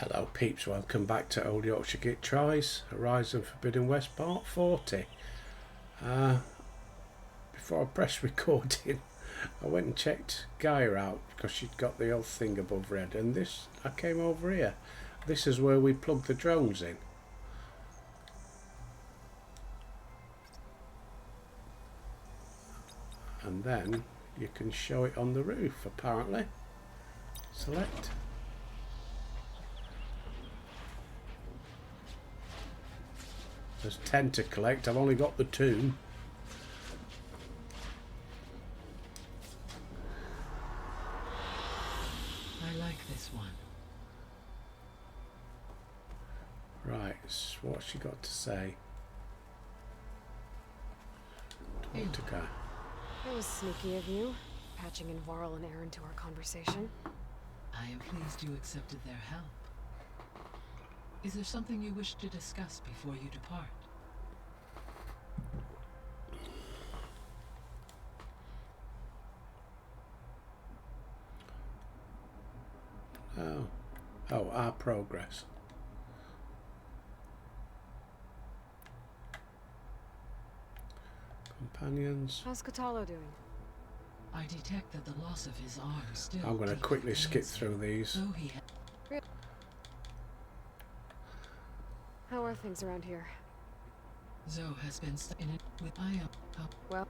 Hello peeps, welcome back to Old Yorkshire Git Tries, Horizon Forbidden West Part 40. Before I pressed recording, I went and checked Gaia out because she'd got the old thing above red, and I came over here. This is where we plug the drones in. And then you can show it on the roof apparently. Select. There's 10 to collect, I've only got the 2. I like this one. Right, what's she got to say? Talk to Guy. That was sneaky of you, patching in Varl and Aaron to our conversation. I am pleased you accepted their help. Is there something you wish to discuss before you depart? Oh, our progress. Companions. How's Kotallo doing? I detect that the loss of his arm still. I'm going to quickly skip through these. Though he How are things around here? Zoe has been stuck in it with I am. Well,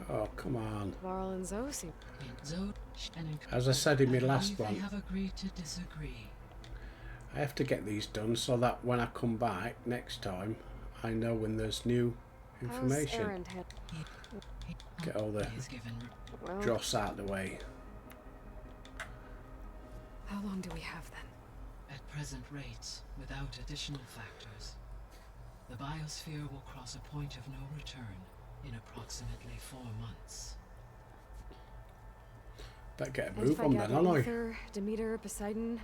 Oh, come on. Varl and Zoe seem... Zoe and As I said in my I last believe one, they have agreed to disagree. I have to get these done so that when I come back next time, I know when there's new How's information. Aaron Get all the He is given Well, dross out of the way. how long do we have then? at present rates without additional factors. The biosphere will cross a point of no return in approximately 4 months. Better get a And move if I on then, gather aren't I? Ether, Demeter, Poseidon,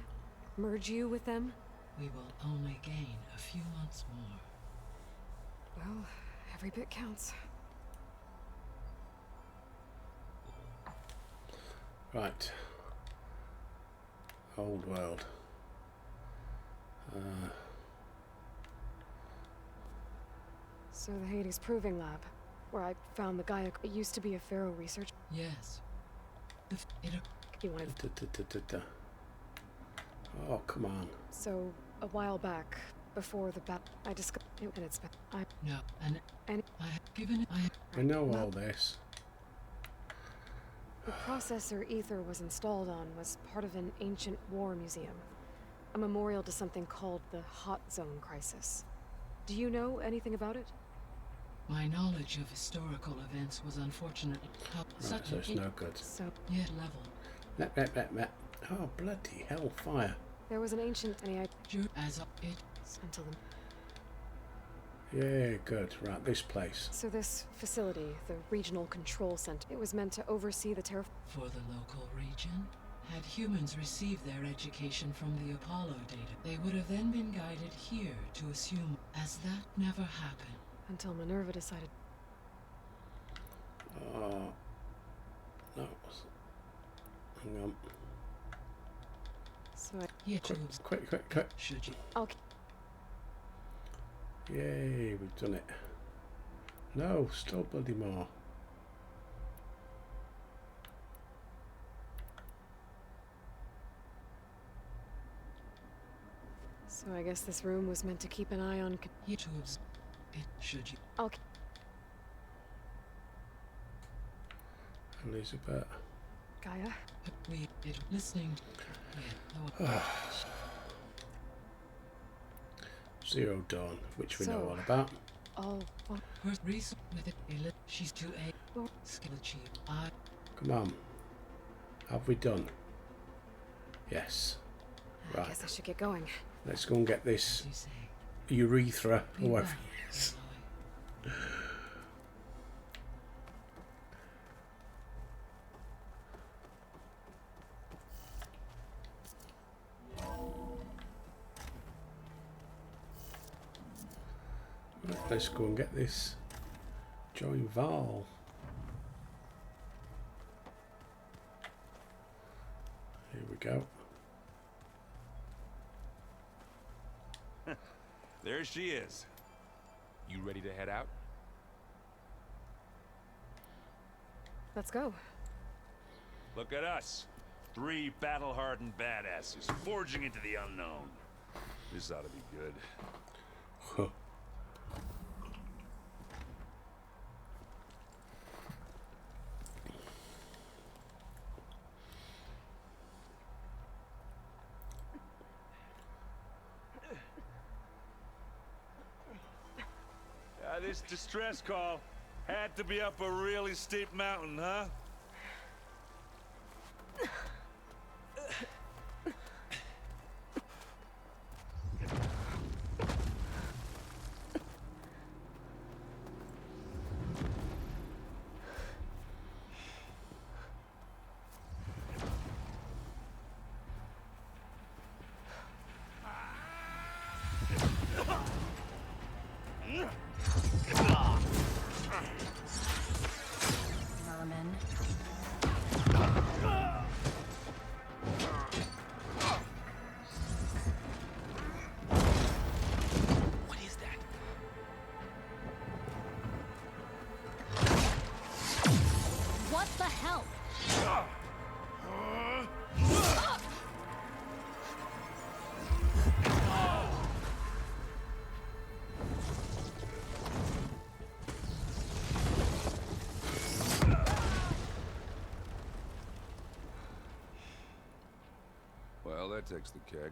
merge you with them? We will only gain a few months more. Well, every bit counts. Right. Old world. So the Hades Proving Lab, where I found the Gaia, it used to be a Pharaoh research. Yes. You wanted... Oh, come on. So, a while back, before the bat, I discovered... And it's been... No, and I have given it. I know all this. The processor Ether was installed on was part of an ancient war museum. A memorial to something called the Hot Zone Crisis. Do you know anything about it? My knowledge of historical events was unfortunately Right, such so it's no good. So, yet level. Met. Oh, bloody hell, fire. there was an ancient NAI As of it, until the... Yeah, good. Right, this place. So this facility, the Regional Control Center, it was meant to oversee the for the local region, had humans received their education from the Apollo data, they would have then been guided here to assume, as that never happened. until Minerva decided... Oh. No. Hang on. So I... Here Quick. should you Okay. Yay, we've done it. No, still bloody more. So I guess this room was meant to keep an eye on... here to it should you Okay. Elizabeth. Gaia? we it listening yeah, Zero Dawn, which we know So- all about. Oh, well, her reason with it she's to a skill achieve. I Come on. Have we done? Yes. I Right. guess I should get going. Let's go and get this as you say. urethra, Be or whatever back, it is. Aloy. Right, let's go and get this. Join Val. Here we go. There she is. You ready to head out? Let's go. Look at us. 3 battle-hardened badasses forging into the unknown. This ought to be good. Huh. This distress call had to be up a really steep mountain, huh? Merman. What is that? What the hell? Well, that takes the keg.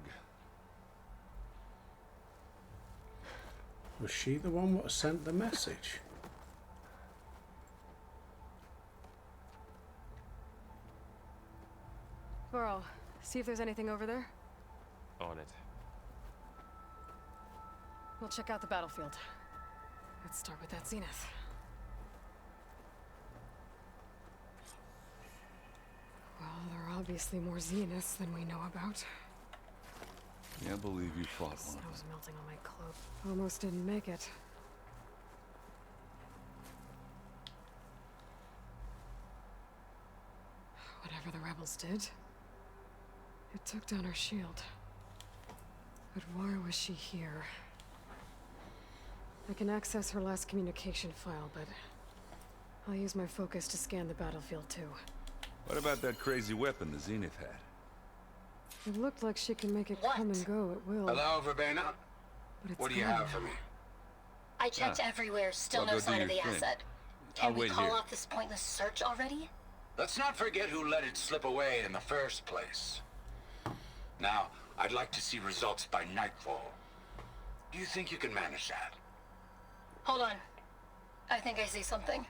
Was she the one that sent the message? Varl, see if there's anything over there. On it. We'll check out the battlefield. Let's start with that Zenith. Well, there are obviously more Zeniths than we know about. Can't believe you fought one. Snow's melting on my cloak. Almost didn't make it. Whatever the rebels did, it took down her shield. But why was she here? I can access her last communication file, but I'll use my focus to scan the battlefield too. What about that crazy weapon the Zenith had? It looked like she can make it What? come and go at will. Hello, Verbena? But it's What do you gone have for now. me? I checked everywhere, still Well, no go do sign of the your thing. asset. I'll Can we wait call here. off this pointless search already? Let's not forget who let it slip away in the first place. Now, I'd like to see results by nightfall. Do you think you can manage that? Hold on. I think I see something.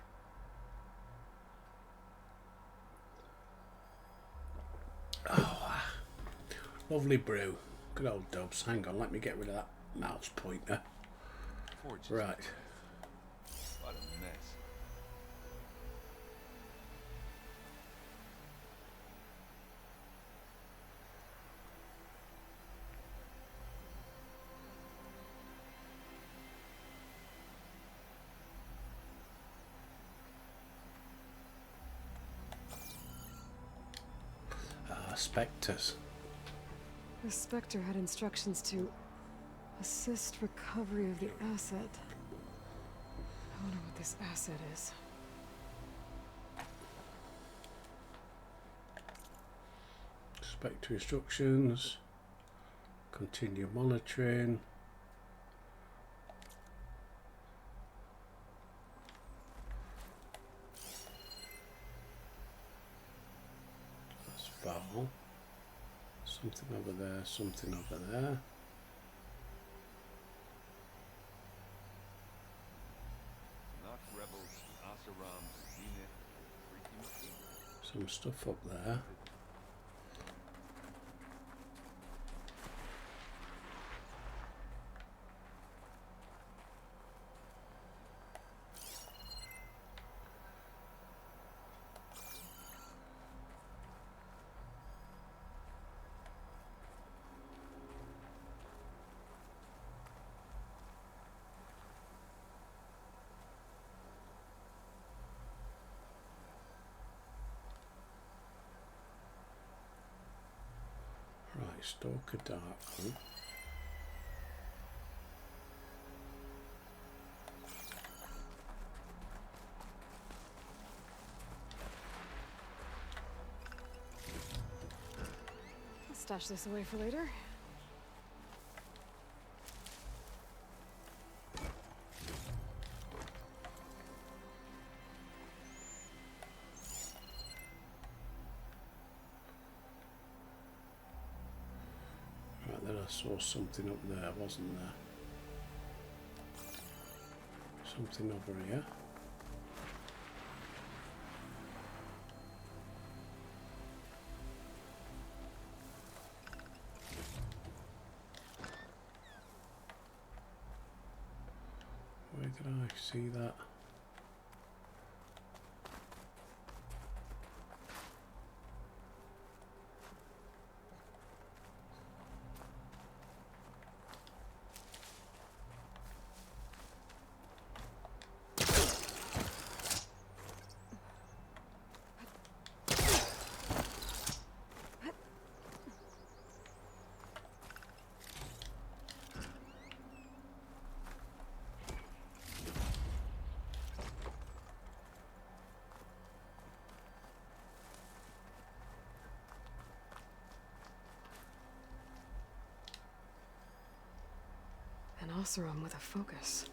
Lovely brew. Good old Dubs. Hang on, let me get rid of that mouse pointer. Forges. Right. What a mess. Spectres. The Spectre had instructions to assist recovery of the asset. I wonder what this asset is. Spectre instructions. Continue monitoring. That's Val. Something over there, something over there. Not rebels, Asaram, Zenith, freaking Some stuff up there. Right, Stalker Darkroom. Stash this away for later. Right, then I saw something up there, wasn't there? Something over here. Where did I see that? An Oseram with a focus.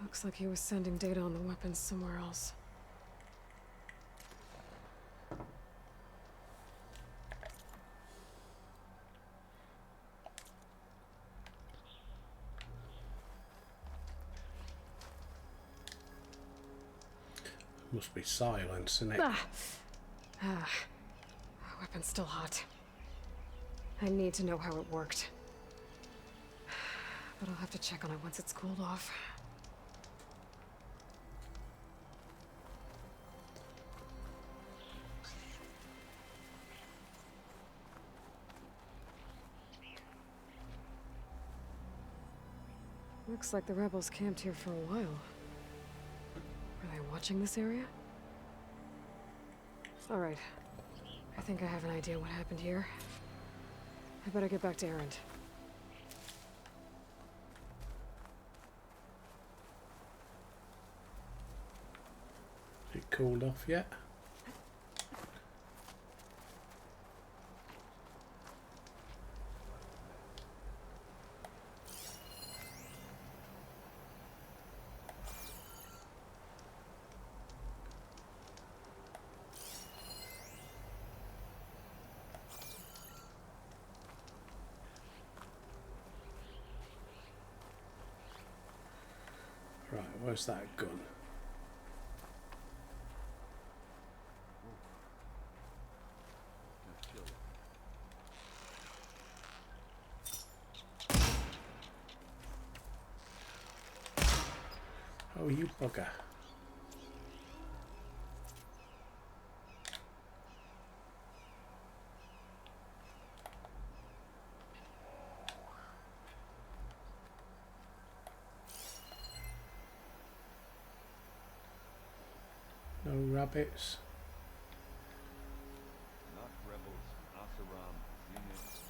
Looks like he was sending data on the weapons somewhere else. Must be silence, isn't it? Weapon's still hot. I need to know how it worked. But I'll have to check on it once it's cooled off. Looks like the rebels camped here for a while. Were they watching this area? Alright. I think I have an idea what happened here. I better get back to Erend. It cooled off yet? Right, where's that gun? Oh, you bugger. No rabbits. Not rebels, Oseram, Zenith,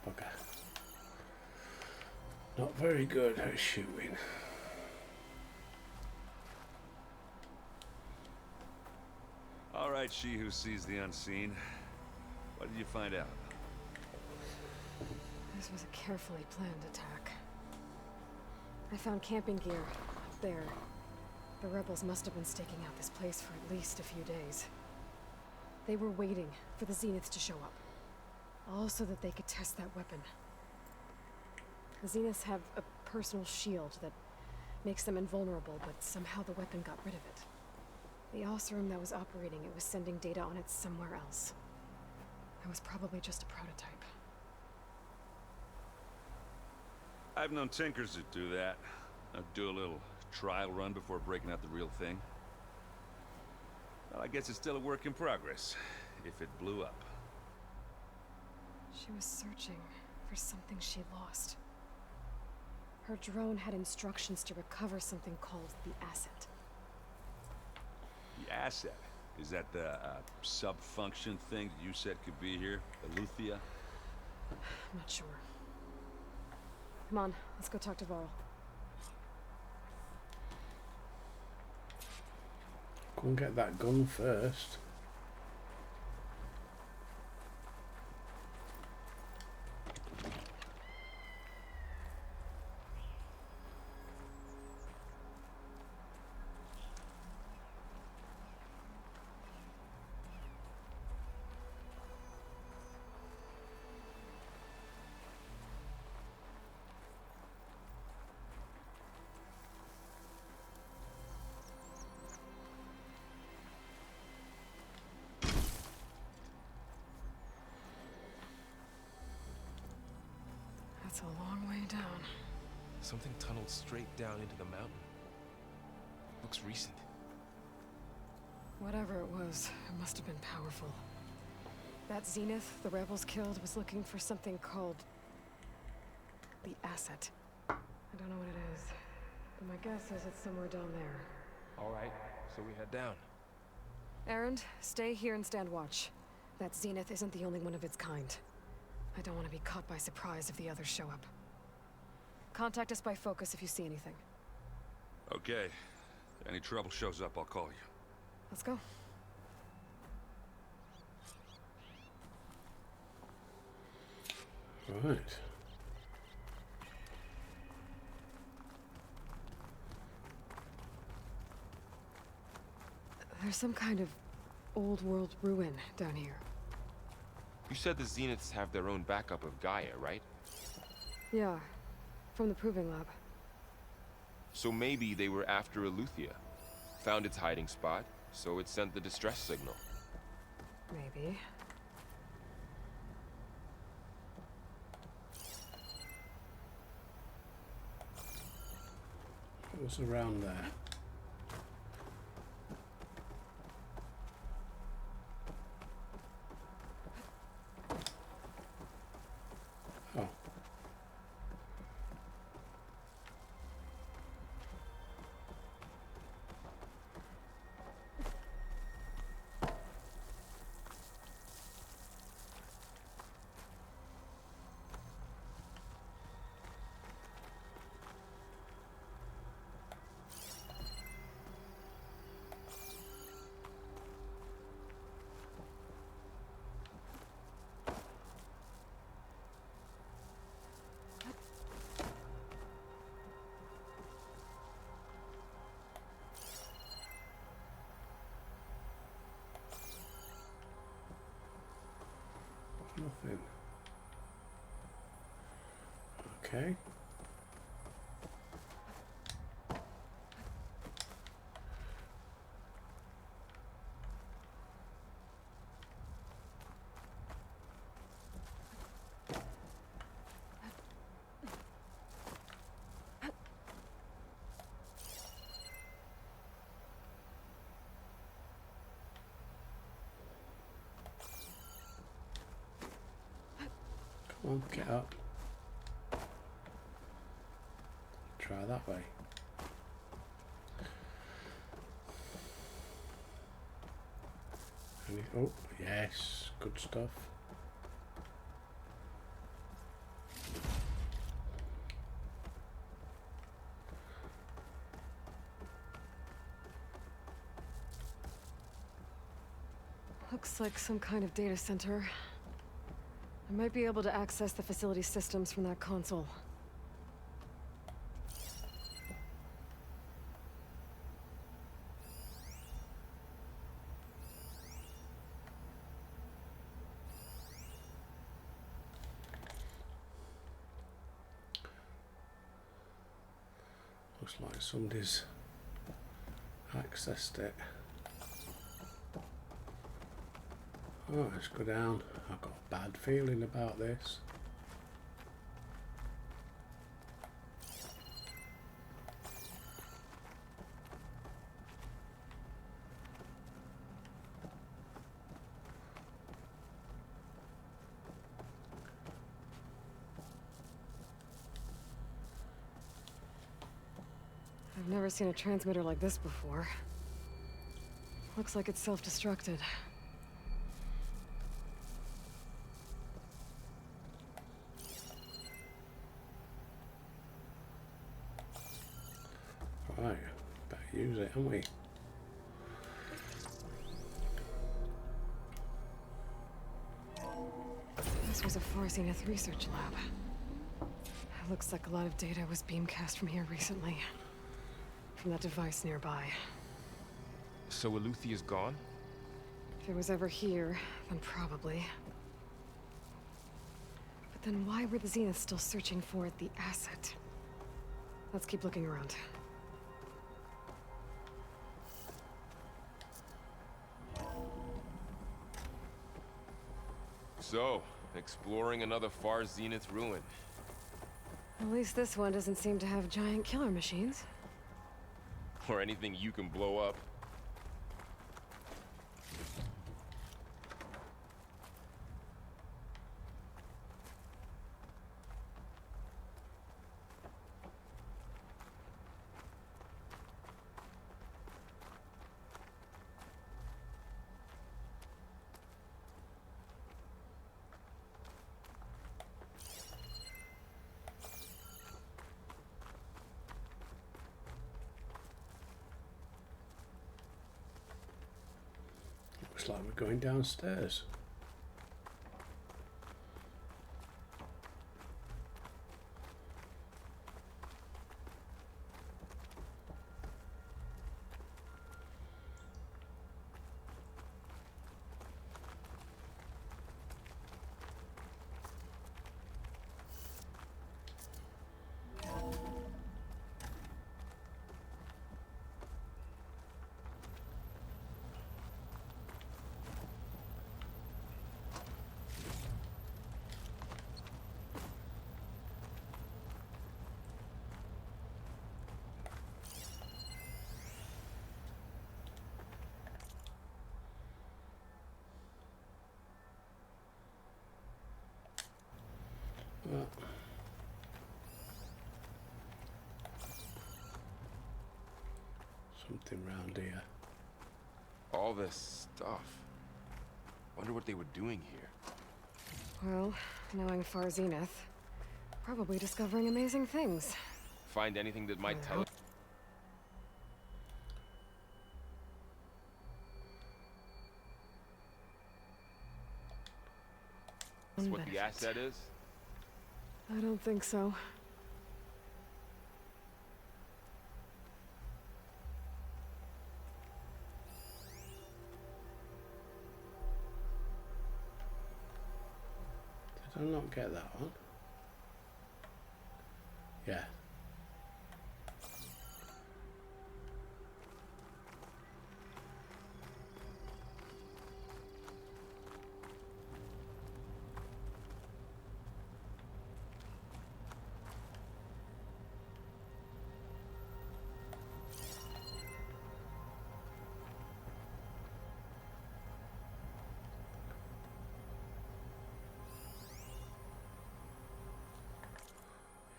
Bugger. Not very good at shooting. All right, she who sees the unseen. What did you find out? This was a carefully planned attack. I found camping gear up there. The rebels must have been staking out this place for at least a few days. They were waiting for the Zeniths to show up. All so that they could test that weapon. The Zeniths have a personal shield that makes them invulnerable, but somehow the weapon got rid of it. The Oseram that was operating it was sending data on it somewhere else. It was probably just a prototype. I've known tinkers that do that. Do a little trial run before breaking out the real thing. Well, I guess it's still a work in progress, if it blew up. She was searching for something she lost. Her drone had instructions to recover something called the Asset. The asset? Is that the sub-function thing that you said could be here? Eleuthia? I'm not sure. Come on, let's go talk to Varl. Go and get that gun first. That's a long way down. Something tunneled straight down into the mountain. Looks recent. Whatever it was, it must have been powerful. That Zenith the rebels killed was looking for something called the Asset. I don't know what it is, but my guess is it's somewhere down there. All right, so we head down. Erend, stay here and stand watch. That Zenith isn't the only one of its kind. I don't want to be caught by surprise if the others show up. Contact us by focus if you see anything. Okay. Any trouble shows up, I'll call you. Let's go. Right. There's some kind of old world ruin down here. You said the Zeniths have their own backup of Gaia, right? Yeah, from the Proving Lab. So maybe they were after Eleuthia. Found its hiding spot, so it sent the distress signal. Maybe. What was around there? Oh. Nothing. Okay. Come on, get up. Try that way. Oh, yes, good stuff. Looks like some kind of data center. I might be able to access the facility systems from that console. Looks like somebody's accessed it. Oh, let's go down. I've got a bad feeling about this. I've never seen a transmitter like this before. Looks like it's self-destructed. Right, better use it, haven't we? This was a Far Zenith research lab. Looks like a lot of data was beamcast from here recently. From that device nearby. So Eluthia's gone? If it was ever here, then probably. But then why were the Zeniths still searching for the asset? Let's keep looking around. So, exploring another Far Zenith ruin. At least this one doesn't seem to have giant killer machines. Or anything you can blow up. Looks like we're going downstairs. Well, something round here. All this stuff. Wonder what they were doing here. Well, knowing Far Zenith, probably discovering amazing things. Find anything that might tell us what the asset is? I don't think so. Did I not get that one? Yeah.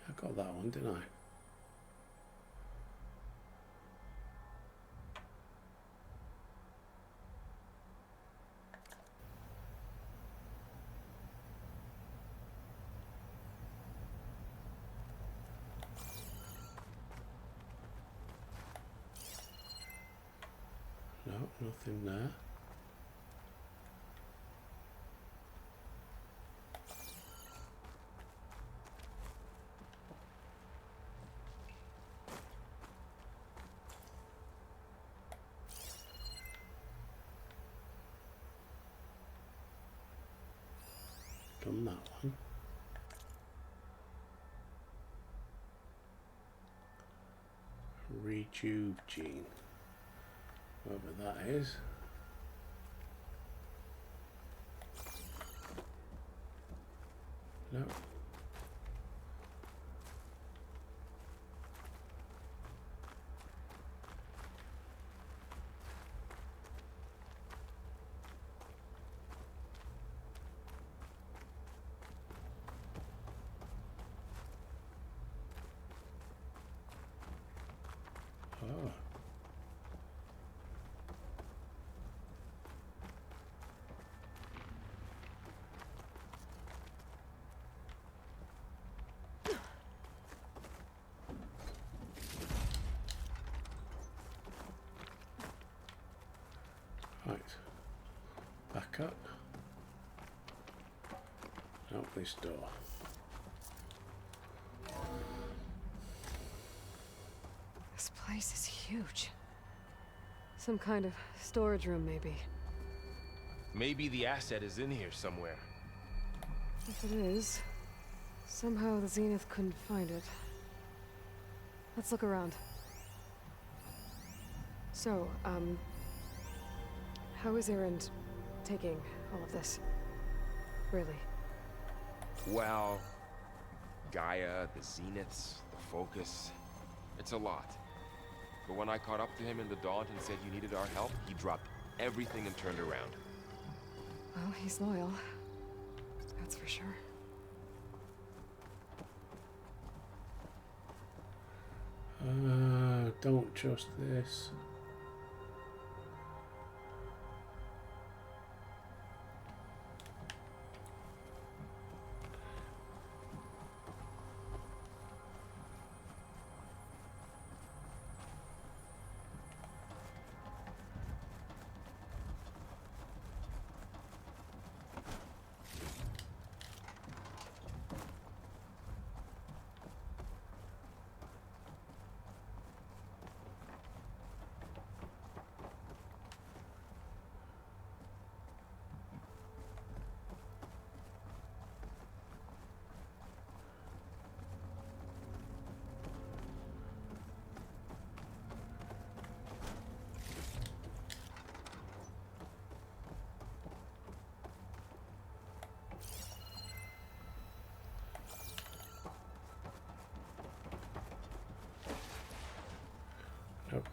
I got that one, didn't I? No, nothing there. Done that one. Rejuve gene. Whatever that is. No. Oh. shortcut. Out this door. This place is huge. Some kind of storage room, maybe. Maybe the asset is in here somewhere. If it is, somehow the Zenith couldn't find it. Let's look around. So, how is Erend taking all of this? Really? Well, Gaia, the Zeniths, the Focus. It's a lot. But when I caught up to him in the Daunt and said you needed our help, he dropped everything and turned around. Well, he's loyal. That's for sure. Don't trust this. Nope.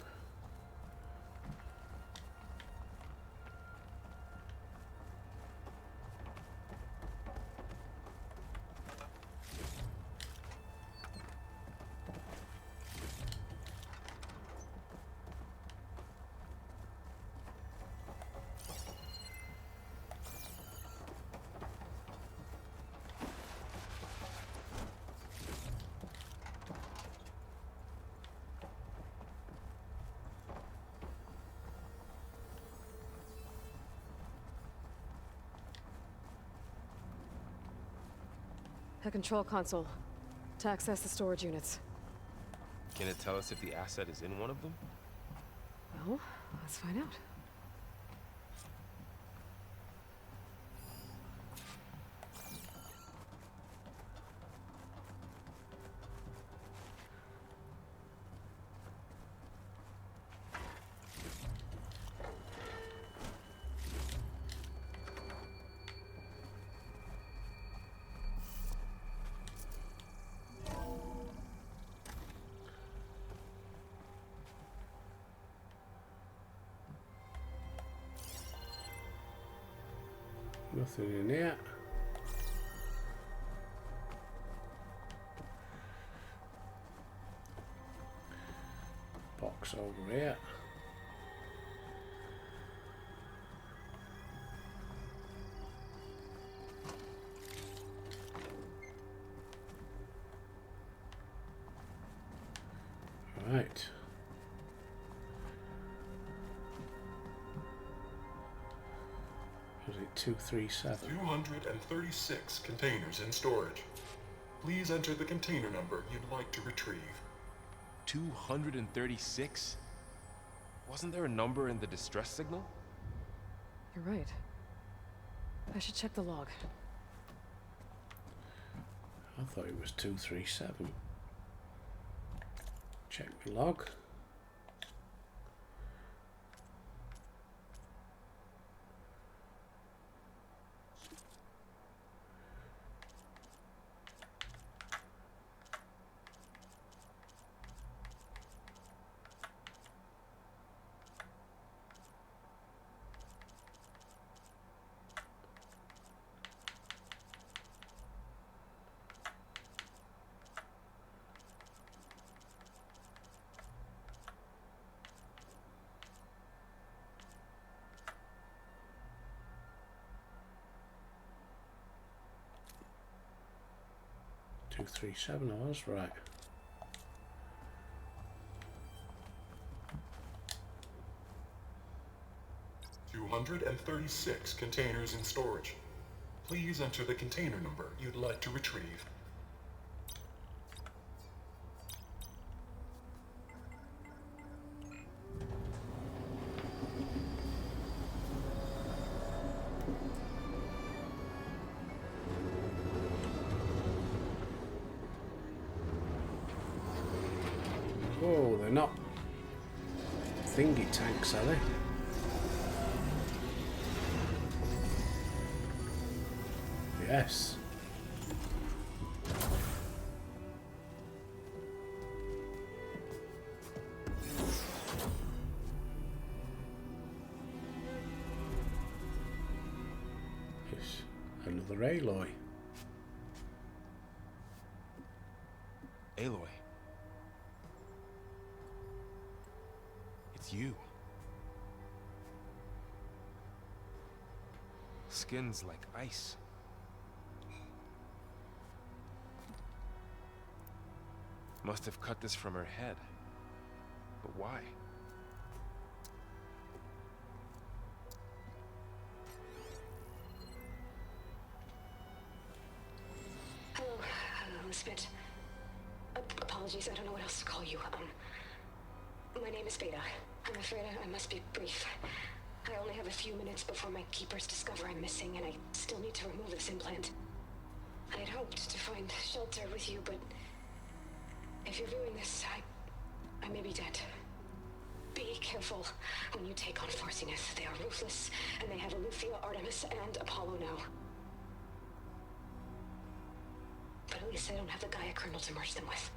A control console to access the storage units. Can it tell us if the asset is in one of them? Well, let's find out. Nothing in here. Box over here. Right. Was it 237? 236 containers in storage. Please enter the container number you'd like to retrieve. 236? Wasn't there a number in the distress signal? You're right. I should check the log. I thought it was 237. Check the log. Two, 3, 7, I was right. 236 containers in storage. Please enter the container number you'd like to retrieve. Oh, they're not thingy tanks, are they? Yes. It's another Aloy. Aloy. It's you. Skin's like ice. Must have cut this from her head. But why? Hello, Spit. Apologies, I don't know what else to call you. My name is Beta. I'm afraid I must be brief. I only have a few minutes before my keepers discover I'm missing, and I still need to remove this implant. I had hoped to find shelter with you, but if you're viewing this, I may be dead. Be careful when you take on Farsineth. They are ruthless, and they have Eleuthia, Artemis, and Apollo now. But at least I don't have the Gaia kernel to merge them with.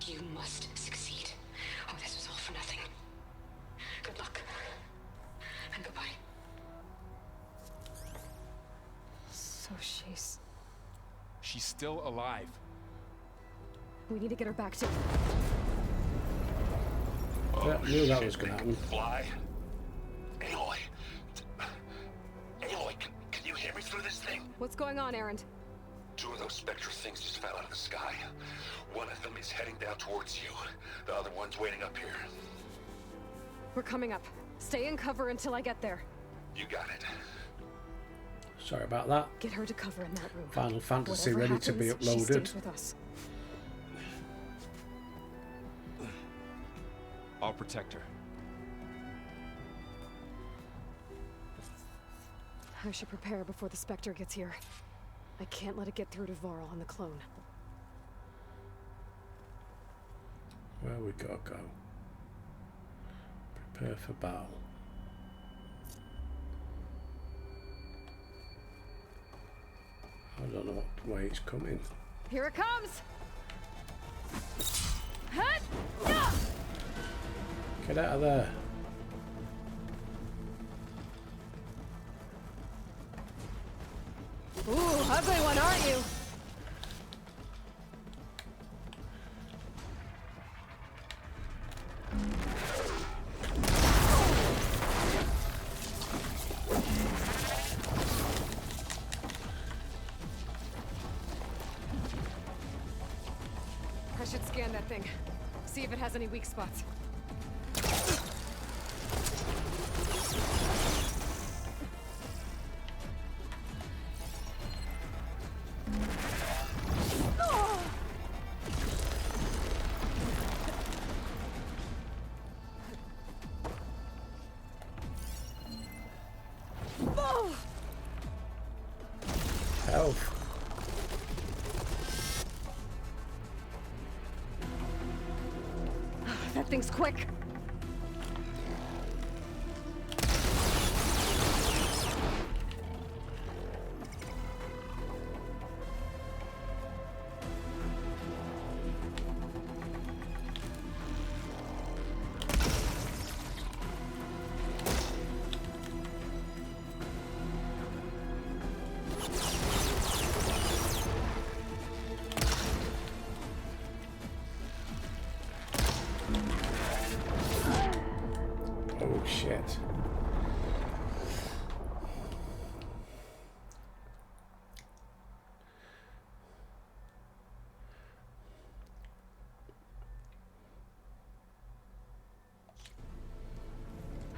You must succeed, or this was all for nothing. Good luck, and goodbye. So she's... She's still alive. We need to get her back to... Yeah, I knew that was going to happen. Fly. Aloy. Aloy, can you hear me through this thing? What's going on, Erend? 2 of those Spectre things just fell out of the sky. One of them is heading down towards you. The other one's waiting up here. We're coming up. Stay in cover until I get there. You got it. Sorry about that. Get her to cover in that room. Final Fantasy Whatever ready to be happens, she uploaded. stays with us. I'll protect her. I should prepare before the Spectre gets here. I can't let it get through to Varl and the clone. Where we gotta go? Prepare for battle. I don't know what way it's coming. Here it comes! Hut! Yeah! Get out of there. Ooh, ugly one, aren't you? I should scan that thing. See if it has any weak spots. Health. That thing's quick.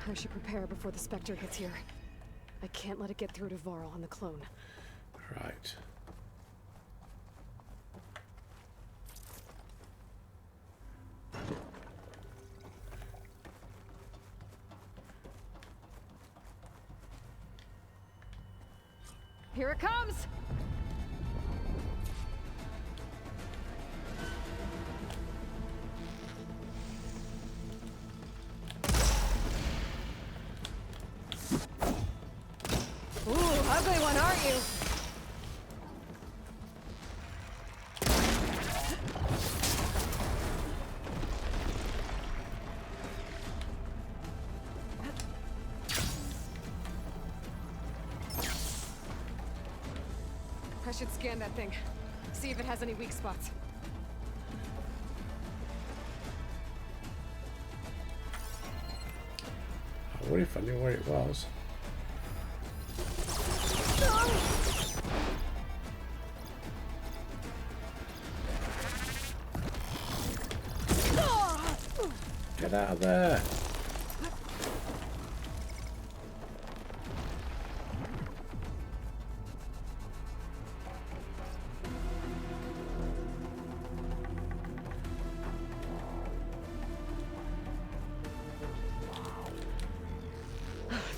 I should prepare before the Spectre gets here. I can't let it get through to Varl on the clone. Right. Here it comes! Ooh, ugly one, aren't you? I should scan that thing. See if it has any weak spots. I wonder if I knew where it was. Get out of there!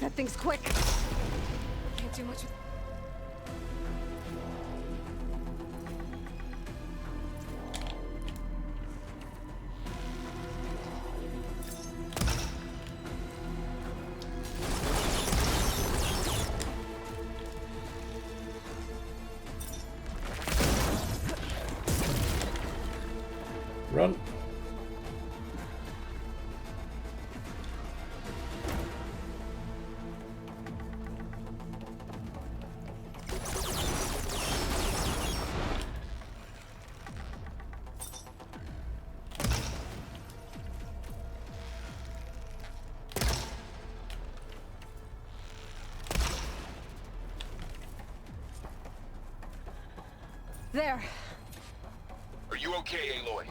That thing's quick. Can't do much with... Run! There. Are you okay, Aloy?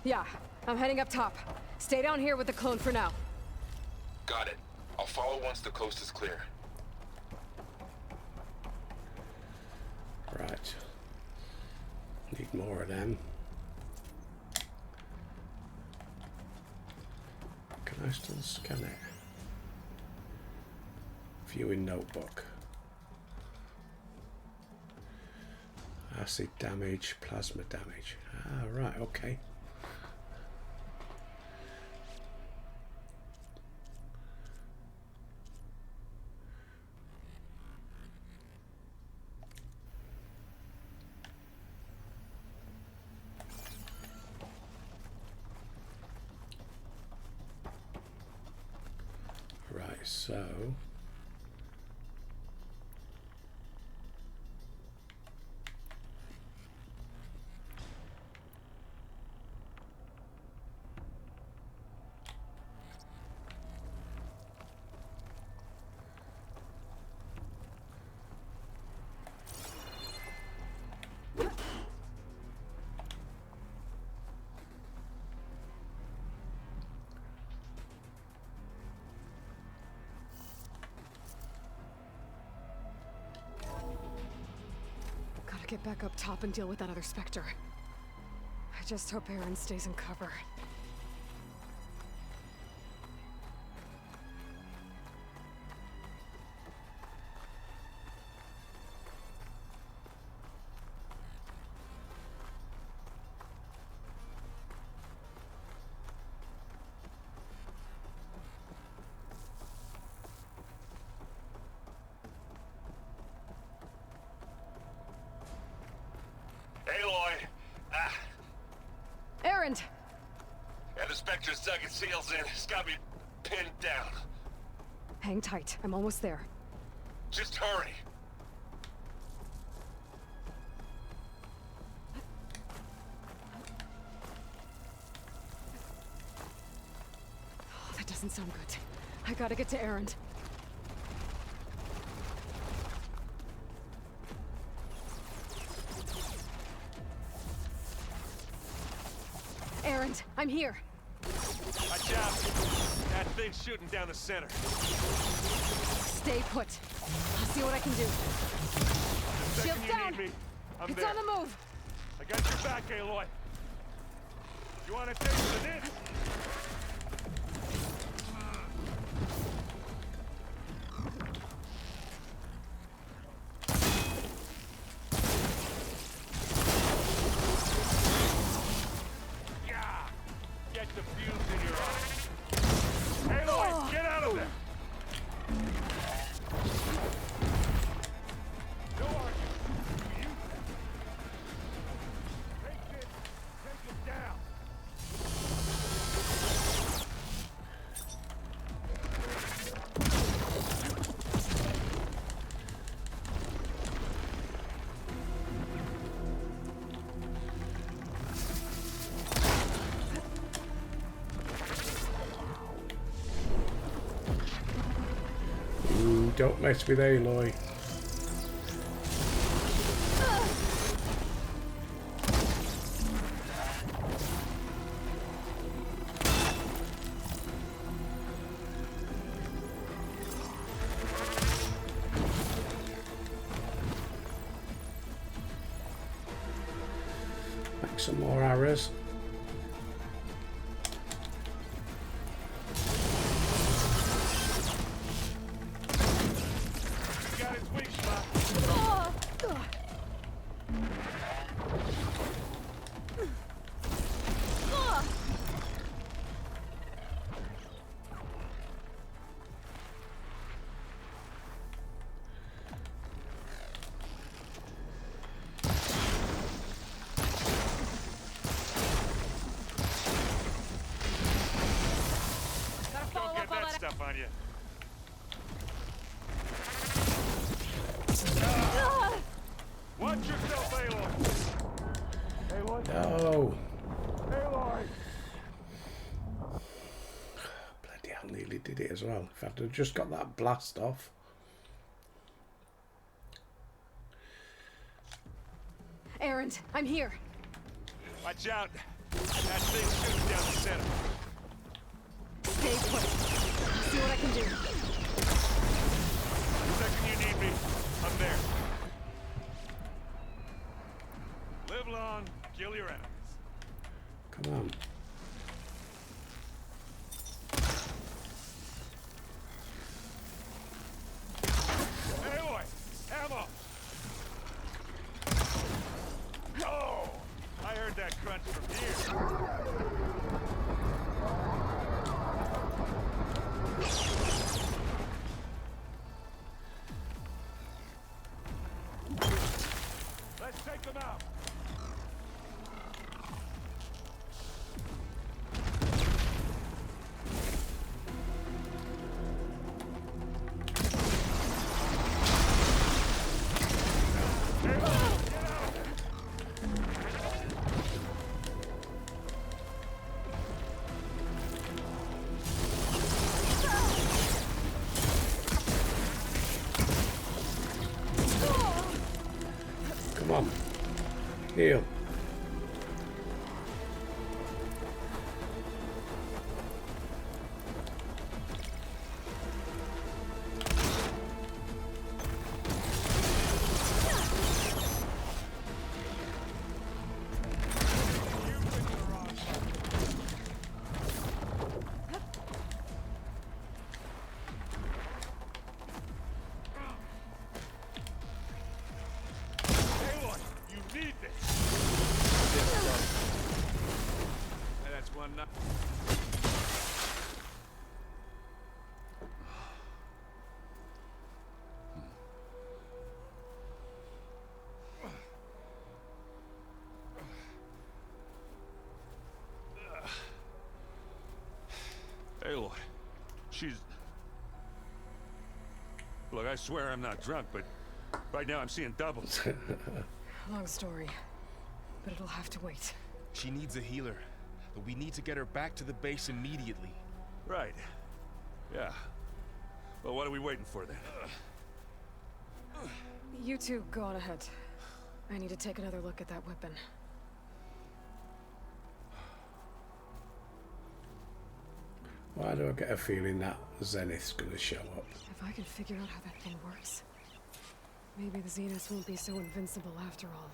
Yeah, I'm heading up top. Stay down here with the clone for now. Got it. I'll follow once the coast is clear. Right. Need more of them. Can I still scan it? Viewing notebook. Acid damage, plasma damage. Ah, right, okay. Right, so Gotta get back up top and deal with that other Spectre. I just hope Aaron stays in cover. Aloy! Ah, Aaron! and the Spectre's dug its heels in. It's got me pinned down. Hang tight. I'm almost there. Just hurry. Oh, that doesn't sound good. I gotta get to Aaron. Aaron, I'm here. I Watch out. That thing's shooting down the center. Stay put. I'll see what I can do. The Shield second down. you need me, I'm It's there. on the move. I got your back, Aloy. You want to taste of this? Yeah! Get the fumes in your eyes. Aloy, get out of there! Who are you? You? Take it down. Ooh, don't mess with Aloy. Make some more arrows. You got his weak spot. Don't get that stuff on you. Watch yourself, Aloy. Aloy. No. Aloy. Bloody hell, nearly did it as well. If I'd have just got that blast off. Erend, I'm here. Watch out. That thing's shooting down the center. Stay put. I'll see what I can do. The second you need me, I'm there. Live long, kill your enemies. Come on. Aloy, ammo. Oh, I heard that crunch from here. Let's take them out. Come on. Heal. Aloy, you need this. And that's one night. Aloy, she's... Look, I swear I'm not drunk, but right now I'm seeing doubles. Long story, but it'll have to wait. She needs a healer, but we need to get her back to the base immediately. Right. Yeah. Well, what are we waiting for then? You two go on ahead. I need to take another look at that weapon. Why do I get a feeling that Zenith's going to show up? If I can figure out how that thing works, maybe the Zeniths won't be so invincible after all.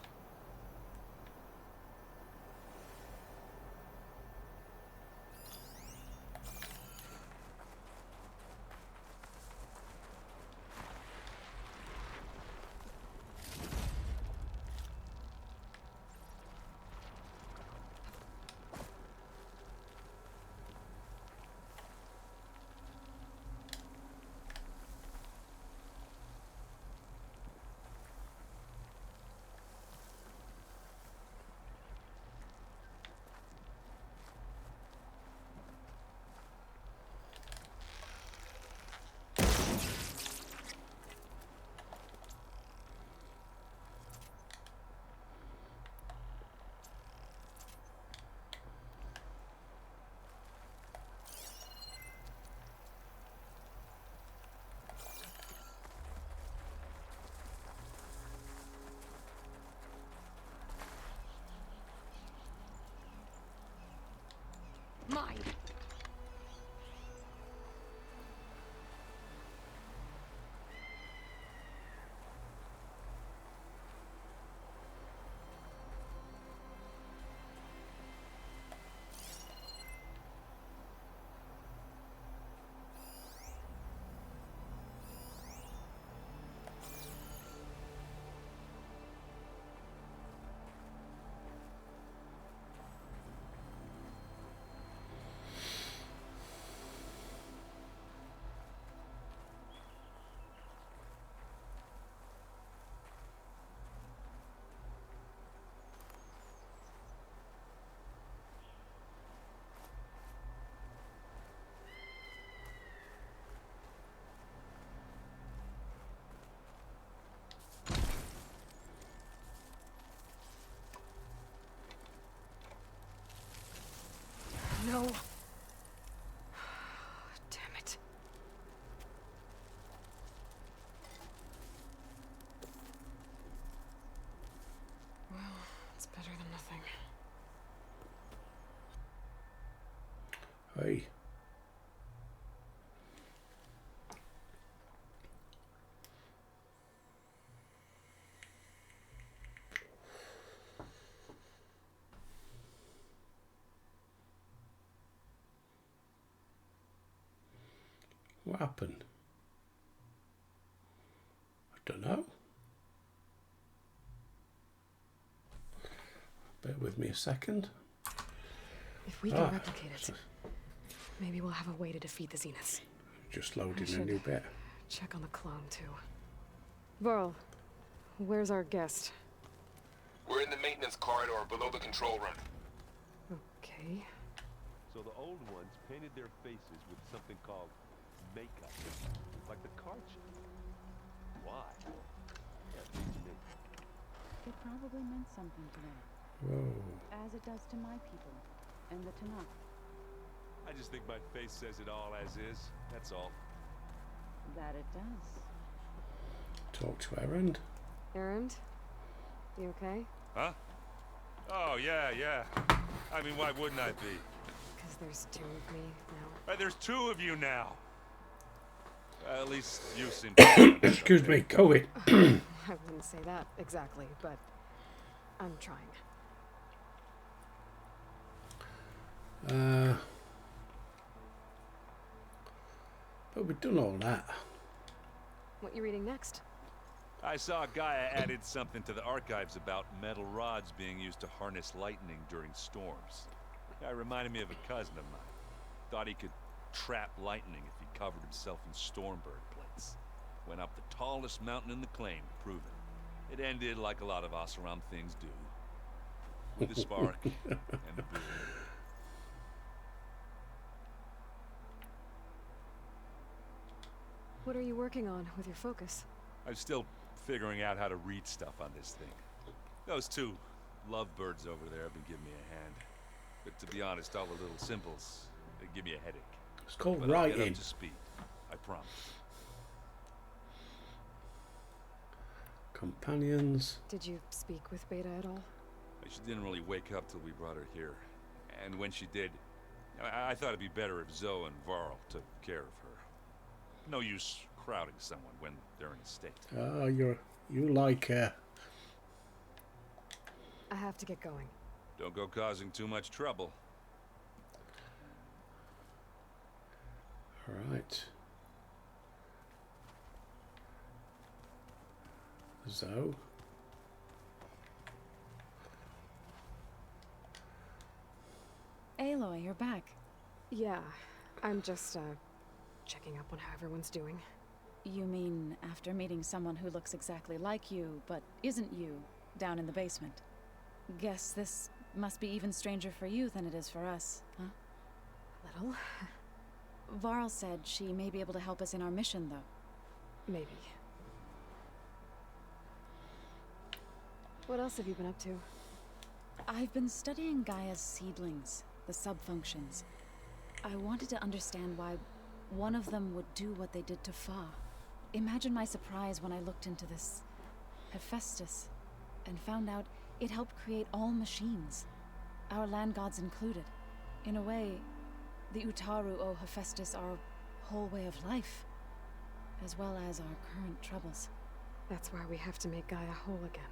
Mine! No. Damn it. Well, it's better than nothing. Hey. What happened? I don't know. Bear with me a second. If we can replicate it, maybe we'll have a way to defeat the Zeniths. Just loading a new bit. Check on the clone, too. Varl, where's our guest? We're in the maintenance corridor below the control room. Okay. So the old ones painted their faces with something called makeup, like the card show. Why? That beats me. It probably meant something to them. Whoa. As it does to my people, and the Tanakh. I just think my face says it all as is, that's all. That it does. Talk to Erend. Erend? You okay? Huh? Oh, yeah. I mean, why wouldn't I be? Because there's two of me now. There's two of you now. At least you seem Excuse me, Coey. I wouldn't say that exactly, but I'm trying. But we've done all that. What you reading next? I saw Gaia added something to the archives about metal rods being used to harness lightning during storms. That reminded me of a cousin of mine. Thought he could trap lightning if he covered himself in Stormbird plates. Went up the tallest mountain in the claim to prove it. It ended like a lot of Oseram things do. With a spark and a boom. What are you working on with your focus? I'm still figuring out how to read stuff on this thing. Those two lovebirds over there have been giving me a hand. But to be honest, all the little symbols, they give me a headache. It's called But I'll get writing. up to speed, I promise. Companions. Did you speak with Beta at all? She didn't really wake up till we brought her here. And when she did, I thought it'd be better if Zoe and Varl took care of her. No use crowding someone when they're in a state. Oh, you like her. I have to get going. Don't go causing too much trouble. Right. Zoe. Aloy, you're back. Yeah, I'm just, checking up on how everyone's doing. You mean after meeting someone who looks exactly like you, but isn't you, down in the basement? Guess this must be even stranger for you than it is for us, huh? A little. Varl said she may be able to help us in our mission, though. Maybe. What else have you been up to? I've been studying Gaia's seedlings, the subfunctions. I wanted to understand why one of them would do what they did to Fa. Imagine my surprise when I looked into this Hephaestus and found out it helped create all machines, our land gods included. In a way, the Utaru owe Hephaestus our whole way of life, as well as our current troubles. That's why we have to make Gaia whole again.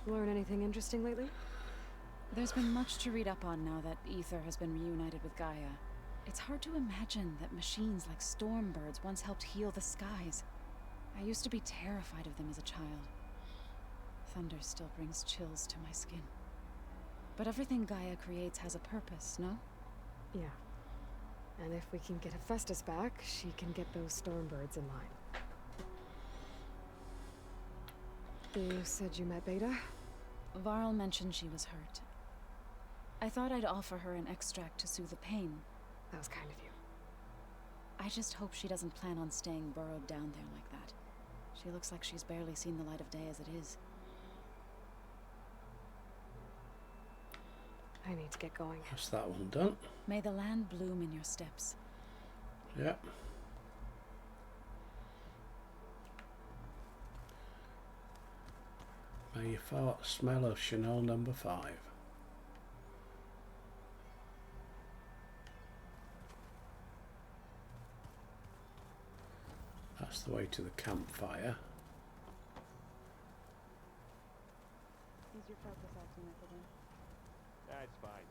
Learn anything interesting lately? There's been much to read up on now that Aether has been reunited with Gaia. It's hard to imagine that machines like Stormbirds once helped heal the skies. I used to be terrified of them as a child. Thunder still brings chills to my skin. But everything Gaia creates has a purpose, no? Yeah. And if we can get Hephaestus back, she can get those Stormbirds in line. You said you met Beta? Varl mentioned she was hurt. I thought I'd offer her an extract to soothe the pain. That was kind of you. I just hope she doesn't plan on staying burrowed down there like that. She looks like she's barely seen the light of day as it is. I need to get going. That's that one done. May the land bloom in your steps. Yep. May your fart smell of Chanel number 5. That's the way to the campfire. Is your focus acting up again? That's fine.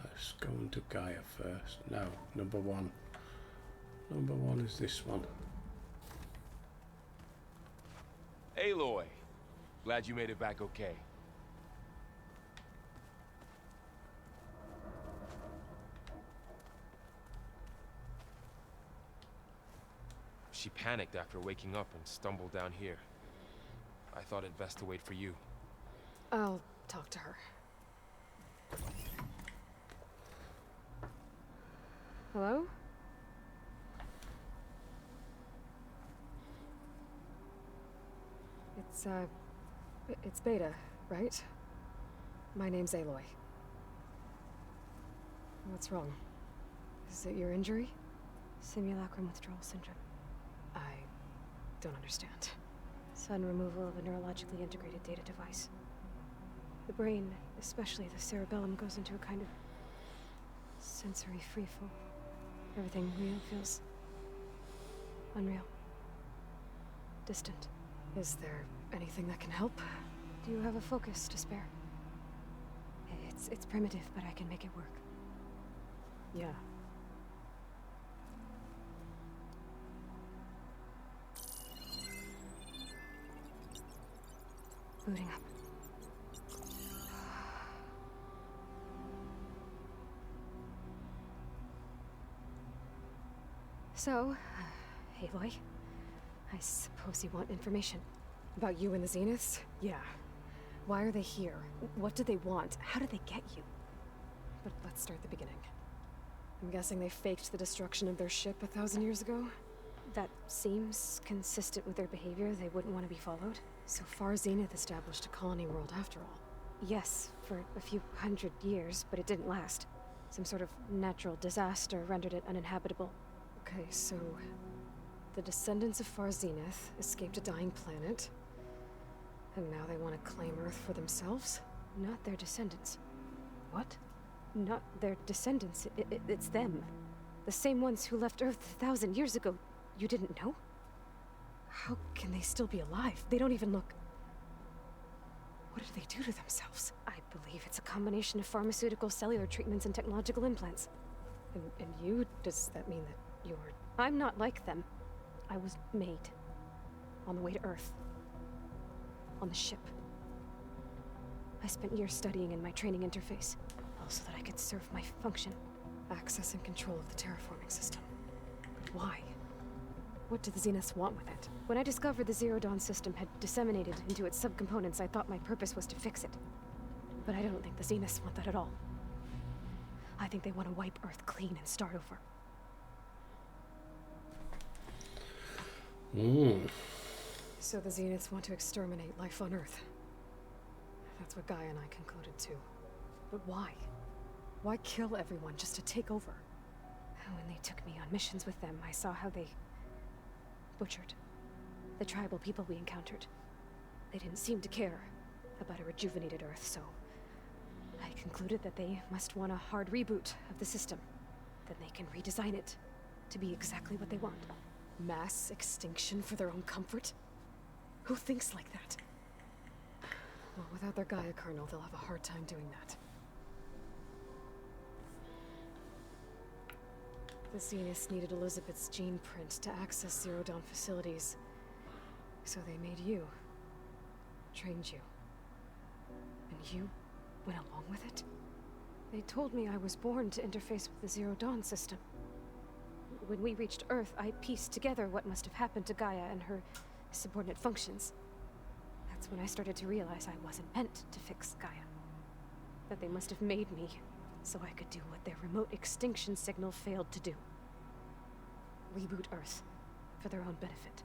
Let's go into Gaia first. No, number 1. Number 1 is this one. Aloy! Glad you made it back okay. She panicked after waking up and stumbled down here. I thought it best to wait for you. I'll talk to her. Hello? It's Beta, right? My name's Aloy. What's wrong? Is it your injury? Simulacrum withdrawal syndrome. I don't understand. Sudden removal of a neurologically integrated data device. The brain, especially the cerebellum, goes into a kind of sensory freefall. Everything real feels unreal. Distant. Is there anything that can help? Do you have a focus to spare? It's primitive, but I can make it work. Yeah. Booting up. So, Aloy, I suppose you want information. About you and the Zeniths? Yeah. Why are they here? What do they want? How did they get you? But let's start at the beginning. I'm guessing they faked the destruction of their ship 1,000 years ago? That seems consistent with their behavior. They wouldn't want to be followed. So far, Zenith established a colony world after all. Yes, for a few hundred years, but it didn't last. Some sort of natural disaster rendered it uninhabitable. Okay, so The descendants of Far Zenith escaped a dying planet, and now they want to claim Earth for themselves? Not their descendants. What? Not their descendants. It's them. The same ones who left Earth 1,000 years ago. You didn't know? How can they still be alive? They don't even look... What did they do to themselves? I believe it's a combination of pharmaceutical, cellular treatments, and technological implants. And you? Does that mean that you're... I'm not like them. I was made. On the way to Earth. On the ship. I spent years studying in my training interface, all so that I could serve my function. Access and control of the terraforming system. But why? What do the Zeniths want with it? When I discovered the Zero Dawn system had disseminated into its subcomponents, I thought my purpose was to fix it. But I don't think the Zeniths want that at all. I think they want to wipe Earth clean and start over. So the Zeniths want to exterminate life on Earth. That's what Gaia and I concluded too. But why? Why kill everyone just to take over? When they took me on missions with them, I saw how they butchered the tribal people we encountered. They didn't seem to care about a rejuvenated Earth, so I concluded that they must want a hard reboot of the system. Then they can redesign it to be exactly what they want. Mass extinction for their own comfort? Who thinks like that? Well, without their Gaia kernel, they'll have a hard time doing that. The Zeniths needed Elizabeth's gene print to access Zero Dawn facilities. So they made you. Trained you. And you went along with it? They told me I was born to interface with the Zero Dawn system. When we reached Earth, I pieced together what must have happened to Gaia and her subordinate functions. That's when I started to realize I wasn't meant to fix Gaia. That they must have made me so I could do what their remote extinction signal failed to do. Reboot Earth for their own benefit.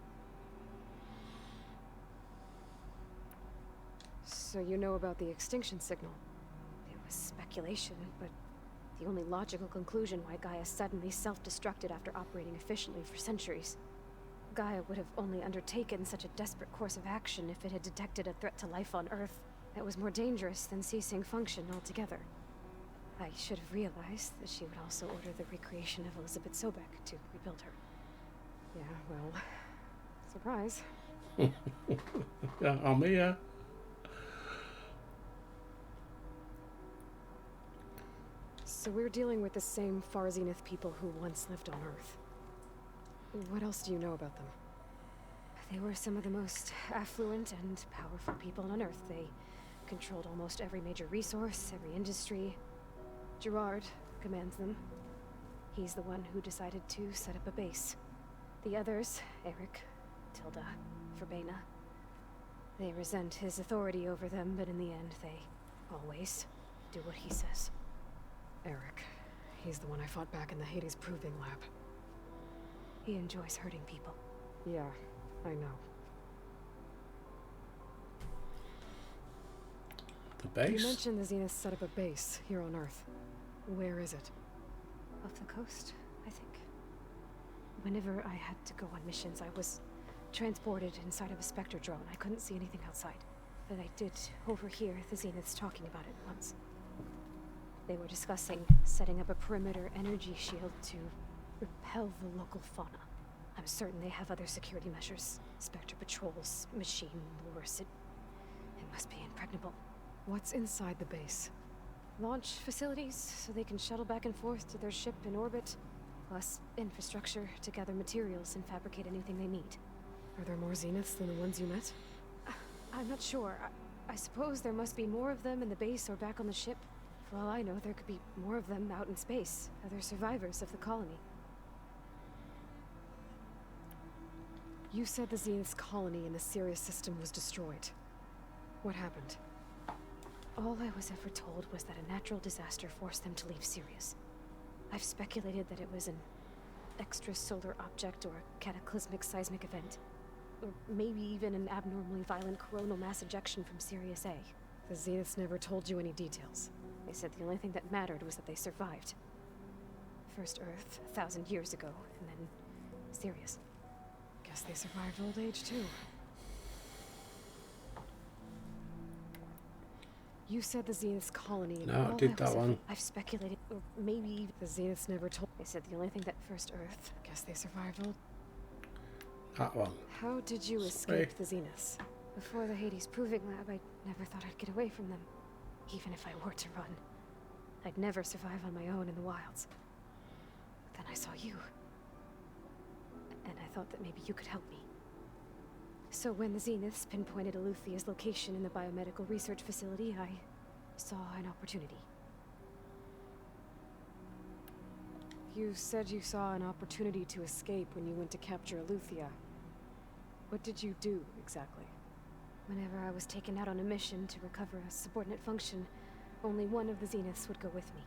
So you know about the extinction signal? It was speculation, but the only logical conclusion why Gaia suddenly self-destructed after operating efficiently for centuries. Gaia would have only undertaken such a desperate course of action if it had detected a threat to life on Earth that was more dangerous than ceasing function altogether. I should have realized that she would also order the recreation of Elizabeth Sobek to rebuild her. Yeah, well, surprise. I'm here. So we're dealing with the same Far Zenith people who once lived on Earth. What else do you know about them? They were some of the most affluent and powerful people on Earth. They controlled almost every major resource, every industry. Gerard commands them. He's the one who decided to set up a base. The others, Eric, Tilda, Verbena, they resent his authority over them, but in the end, they always do what he says. Eric. He's the one I fought back in the Hades Proving Lab. He enjoys hurting people. Yeah, I know. The base? You mentioned the Zenith set up a base here on Earth. Where is it? Off the coast, I think. Whenever I had to go on missions, I was transported inside of a Spectre drone. I couldn't see anything outside. But I did overhear the Zeniths talking about it once. They were discussing setting up a perimeter energy shield to repel the local fauna. I'm certain they have other security measures. Spectre patrols, machine lures. It must be impregnable. What's inside the base? Launch facilities, so they can shuttle back and forth to their ship in orbit. Plus infrastructure to gather materials and fabricate anything they need. Are there more Zeniths than the ones you met? I'm not sure. I suppose there must be more of them in the base or back on the ship. For all I know, there could be more of them out in space. Other survivors of the colony. You said the Zenith's colony in the Sirius system was destroyed. What happened? All I was ever told was that a natural disaster forced them to leave Sirius. I've speculated that it was an extrasolar object or a cataclysmic seismic event. Or maybe even an abnormally violent coronal mass ejection from Sirius A. The Zeniths never told you any details. They said the only thing that mattered was that they survived. First Earth, 1,000 years ago, and then Sirius. Guess they survived old age too. You said the Zenith's colony. And No, I did that one. I've speculated, or maybe the Zeniths never told. They said the only thing that first Earth. Guess they survived old. That one. How did you escape the Zeniths? Before the Hades Proving Lab, I never thought I'd get away from them. Even if I were to run. I'd never survive on my own in the wilds. But then I saw you. And I thought that maybe you could help me. So when the Zeniths pinpointed Eluthia's location in the biomedical research facility, I saw an opportunity. You said you saw an opportunity to escape when you went to capture Eluthia. What did you do, exactly? Whenever I was taken out on a mission to recover a subordinate function, only one of the Zeniths would go with me.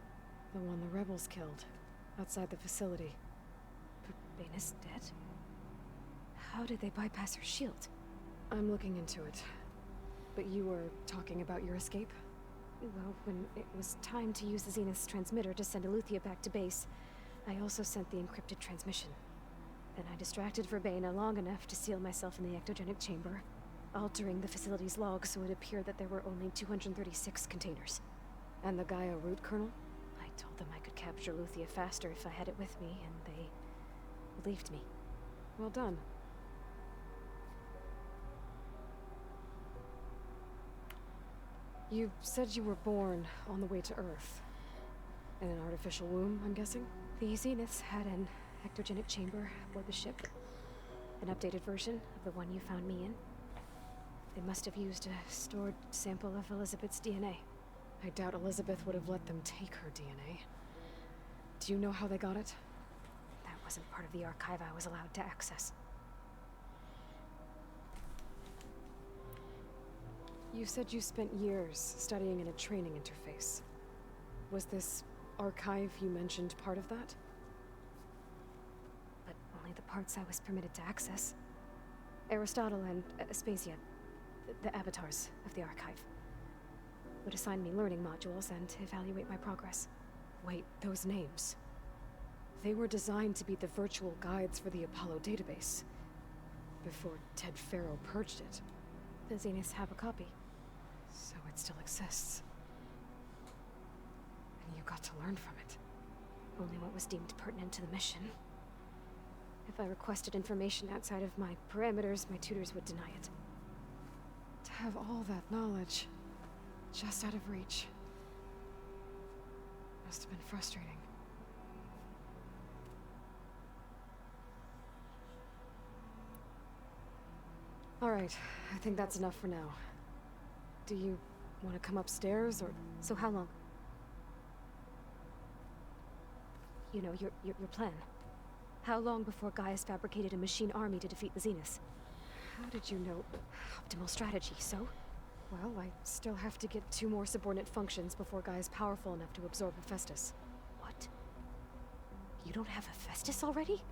The one the rebels killed, outside the facility. But Baina's dead? How did they bypass her shield? I'm looking into it. But you were talking about your escape? Well, when it was time to use the Zenith's transmitter to send Eluthia back to base, I also sent the encrypted transmission. Then I distracted Verbena long enough to seal myself in the ectogenic chamber, altering the facility's log so it appeared that there were only 236 containers. And the Gaia root kernel? I told them I could capture Eluthia faster if I had it with me, and they believed me. Well done. You said you were born on the way to Earth. In an artificial womb, I'm guessing? The Zeniths had an ectogenic chamber aboard the ship. An updated version of the one you found me in. They must have used a stored sample of Elizabeth's DNA. I doubt Elizabeth would have let them take her DNA. Do you know how they got it? That wasn't part of the archive I was allowed to access. You said you spent years studying in a training interface. Was this archive you mentioned part of that? But only the parts I was permitted to access. Aristotle and Aspasia, the avatars of the archive, would assign me learning modules and evaluate my progress. Wait, those names. They were designed to be the virtual guides for the Apollo database. Before Ted Faro purged it. The Zeniths have a copy. So it still exists. And you got to learn from it. Only what was deemed pertinent to the mission. If I requested information outside of my parameters, my tutors would deny it. To have all that knowledge, just out of reach, must have been frustrating. All right, I think that's enough for now. Do you want to come upstairs, or... So how long? You know, your plan. How long before Gaius fabricated a machine army to defeat the Zeniths? How did you know? Optimal strategy, so? Well, I still have to get 2 more subordinate functions before Gaia's powerful enough to absorb Hephaestus. What? You don't have Hephaestus already?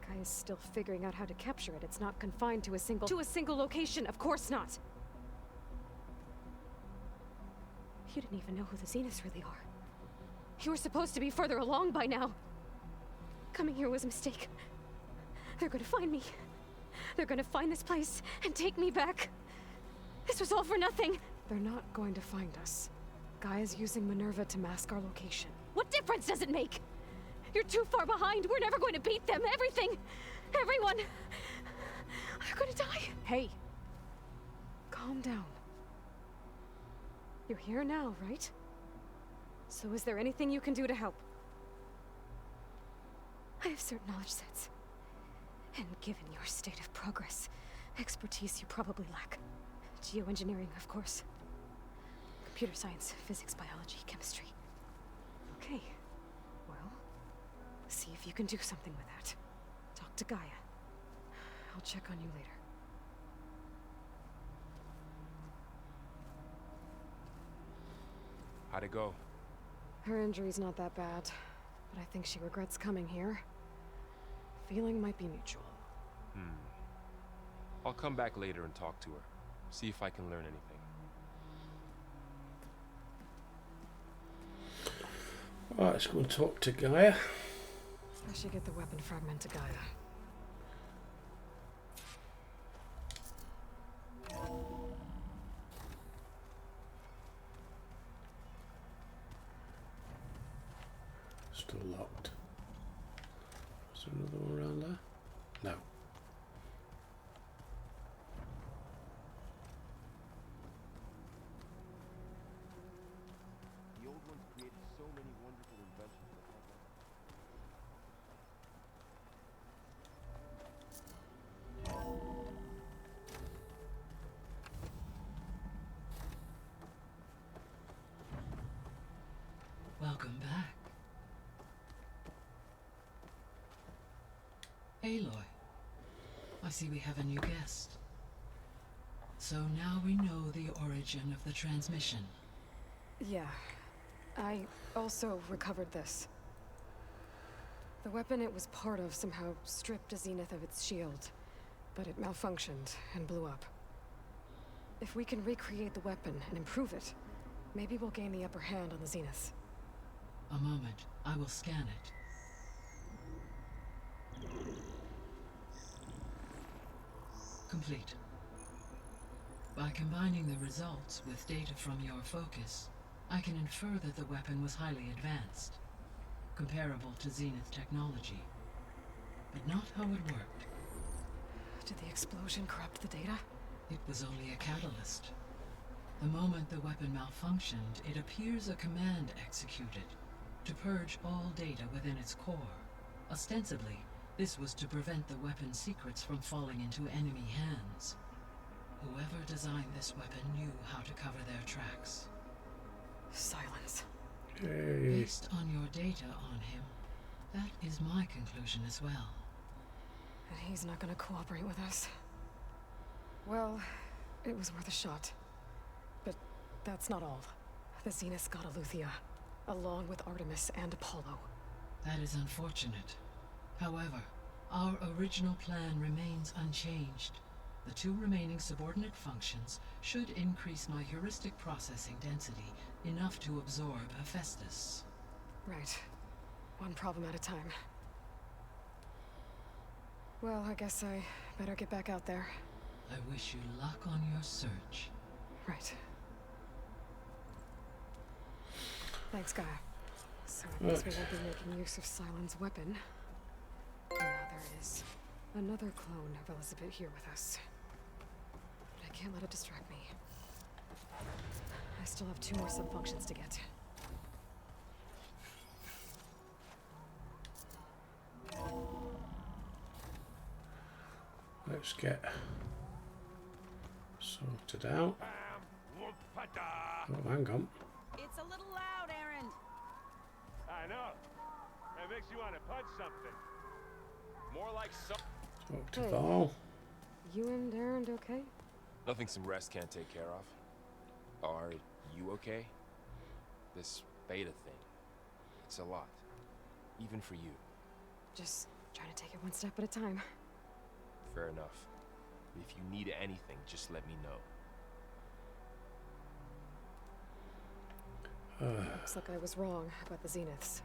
Gaia's still figuring out how to capture it. It's not confined to a single location, of course not! You didn't even know who the Zeniths really are. You were supposed to be further along by now. Coming here was a mistake. They're gonna find me. They're gonna find this place and take me back. This was all for nothing. They're not going to find us. Gaia's using Minerva to mask our location. What difference does it make? You're too far behind. We're never going to beat them. Everything, everyone, are gonna die. Hey, calm down. You're here now, right? So is there anything you can do to help? I have certain knowledge sets. And given your state of progress, expertise you probably lack. Geoengineering, of course. Computer science, physics, biology, chemistry. Okay. Well, see if you can do something with that. Talk to Gaia. I'll check on you later. How'd it go? Her injury's not that bad, but I think she regrets coming here. Feeling might be mutual. I'll come back later and talk to her. See if I can learn anything. Right, let's go and talk to Gaia. I should get the weapon fragment to Gaia. Still locked. Is there another one around there? No. The old ones created so many wonderful inventions that have Welcome back. Aloy, I see we have a new guest. So now we know the origin of the transmission. Yeah. I also recovered this. The weapon it was part of somehow stripped a Zenith of its shield, but it malfunctioned and blew up. If we can recreate the weapon and improve it, maybe we'll gain the upper hand on the Zeniths. A moment, I will scan it. Complete. By combining the results with data from your focus, I can infer that the weapon was highly advanced, comparable to Zenith technology, but not how it worked. Did the explosion corrupt the data? It was only a catalyst. The moment the weapon malfunctioned, it appears a command executed to purge all data within its core. Ostensibly, this was to prevent the weapon's secrets from falling into enemy hands. Whoever designed this weapon knew how to cover their tracks. Silence. Hey. Based on your data on him, that is my conclusion as well. And he's not gonna cooperate with us. Well, it was worth a shot. But that's not all. The Zeniths got Aletheia, along with Artemis and Apollo. That is unfortunate. However, our original plan remains unchanged. The two remaining subordinate functions should increase my heuristic processing density enough to absorb Hephaestus. Right. One problem at a time. Well, I guess I better get back out there. I wish you luck on your search. Right. Thanks, Gaia. So I guess we won't be making use of Cylon's weapon. Now there is another clone of Elizabeth here with us. But I can't let it distract me. I still have 2 more subfunctions to get. Let's get sorted out. Oh, hang on. It's a little loud, Aaron. I know. It makes you want to punch something. more like some. Talk to Val. You and Aaron okay? Nothing some rest can't take care of. Are you okay? This beta thing. It's a lot. Even for you. Just trying to take it one step at a time. Fair enough. If you need anything, just let me know. Looks like I was wrong about the Zeniths.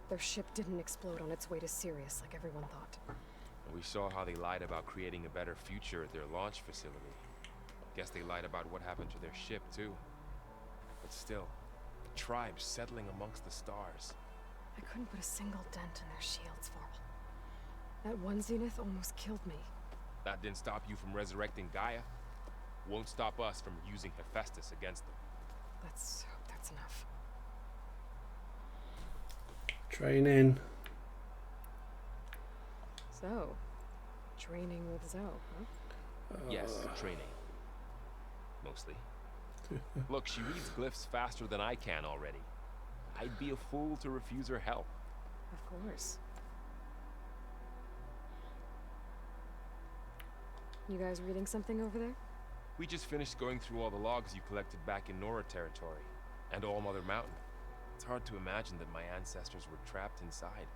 Their ship didn't explode on its way to Sirius like everyone thought. We saw how they lied about creating a better future at their launch facility. Guess they lied about what happened to their ship, too. But still, the tribe's settling amongst the stars. I couldn't put a single dent in their shields, Varl. That one Zenith almost killed me. That didn't stop you from resurrecting Gaia. Won't stop us from using Hephaestus against them. Let's hope that's enough. Training. So, training with Zoe, huh? Yes, training. Mostly. Look, she reads glyphs faster than I can already. I'd be a fool to refuse her help. Of course. You guys reading something over there? We just finished going through all the logs you collected back in Nora territory, and All Mother Mountain. It's hard to imagine that my ancestors were trapped inside,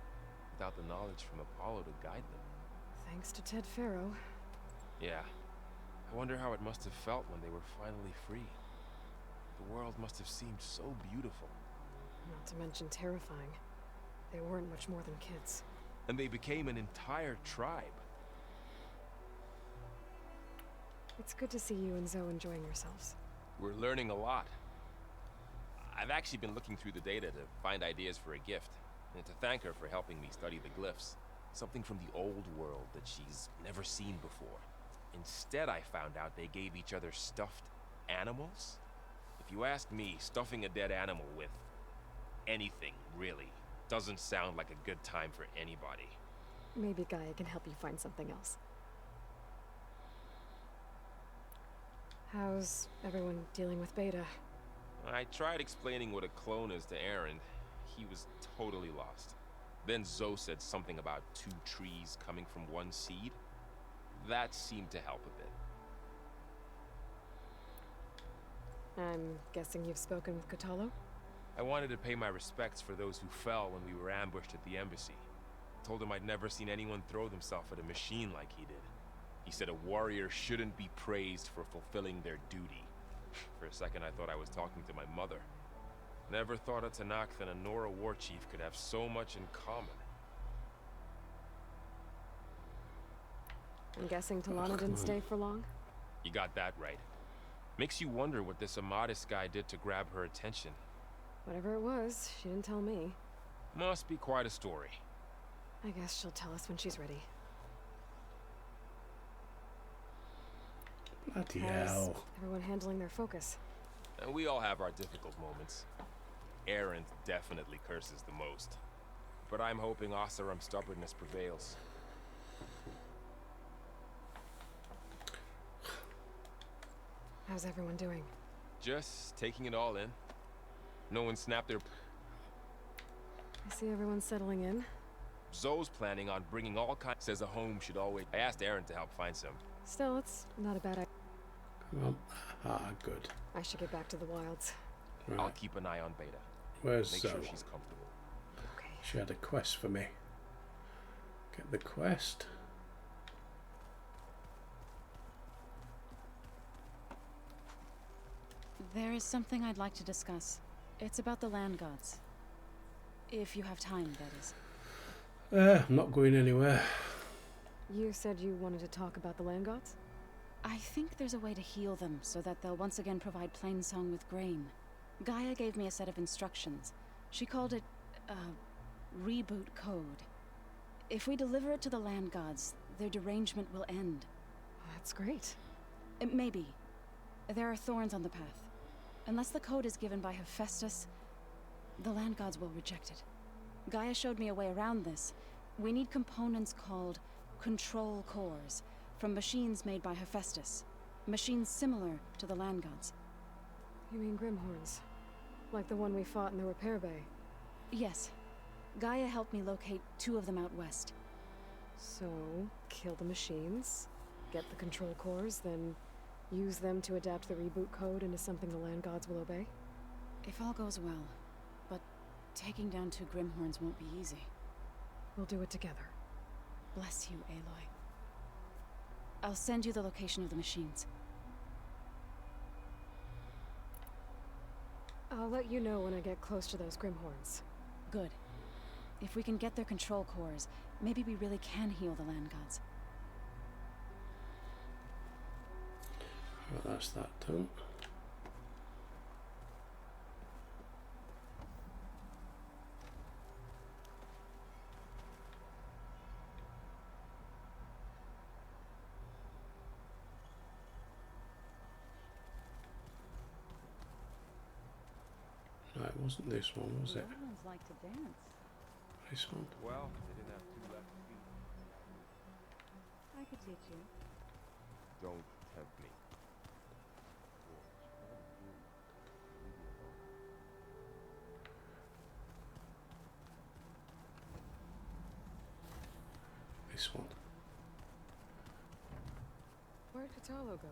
without the knowledge from Apollo to guide them. Thanks to Ted Faro. Yeah. I wonder how it must have felt when they were finally free. The world must have seemed so beautiful. Not to mention terrifying. They weren't much more than kids. And they became an entire tribe. It's good to see you and Zoe enjoying yourselves. We're learning a lot. I've actually been looking through the data to find ideas for a gift. and to thank her for helping me study the glyphs. Something from the old world that she's never seen before. Instead, I found out they gave each other stuffed animals. If you ask me, stuffing a dead animal with anything, really, doesn't sound like a good time for anybody. Maybe Gaia can help you find something else. How's everyone dealing with Beta? I tried explaining what a clone is to Aaron. He was totally lost. Then Zoe said something about 2 trees coming from 1 seed. That seemed to help a bit. I'm guessing you've spoken with Kotallo? I wanted to pay my respects for those who fell when we were ambushed at the embassy. Told him I'd never seen anyone throw themselves at a machine like he did. He said a warrior shouldn't be praised for fulfilling their duty. For a second I thought I was talking to my mother. Never thought a Tenakth and a Nora war chief could have so much in common. I'm guessing Talana didn't stay for long? You got that right. Makes you wonder what this Amadis guy did to grab her attention. Whatever it was, she didn't tell me. Must be quite a story. I guess she'll tell us when she's ready. Bloody How's hell. everyone handling their focus? And we all have our difficult moments. Erend definitely curses the most. But I'm hoping Oseram's stubbornness prevails. How's everyone doing? Just taking it all in. No one snapped their... I see everyone settling in. Zoe's planning on bringing all kinds... Says a home should always... I asked Aaron to help find some. Still, it's not a bad idea. Come on. Ah, good. I should get back to the wilds. Right. I'll keep an eye on Beta. Where's Make Zoe? sure she's comfortable. Okay. She had a quest for me. Get the quest. There is something I'd like to discuss. It's about the land gods. If you have time, that is. I'm not going anywhere. You said you wanted to talk about the land gods? I think there's a way to heal them so that they'll once again provide Plainsong with grain. Gaia gave me a set of instructions. She called it reboot code. If we deliver it to the land gods, their derangement will end. That's great. Maybe. There are thorns on the path. Unless the code is given by Hephaestus, the land gods will reject it. Gaia showed me a way around this. We need components called control cores from machines made by Hephaestus. Machines similar to the land gods. You mean Grimhorns? Like the one we fought in the repair bay? Yes. Gaia helped me locate 2 of them out west. So, kill the machines, get the control cores, then use them to adapt the reboot code into something the land gods will obey? If all goes well. But taking down 2 Grimhorns won't be easy. We'll do it together. Bless you, Aloy. I'll send you the location of the machines. I'll let you know when I get close to those Grimhorns. Good. If we can get their control cores, maybe we really can heal the land gods. Well, that's that done. No, it wasn't this one, was it? Romans like to dance. This one? Well, they didn't have 2 left feet. I could teach you. Don't tempt me. This one. Where'd Kotallo go?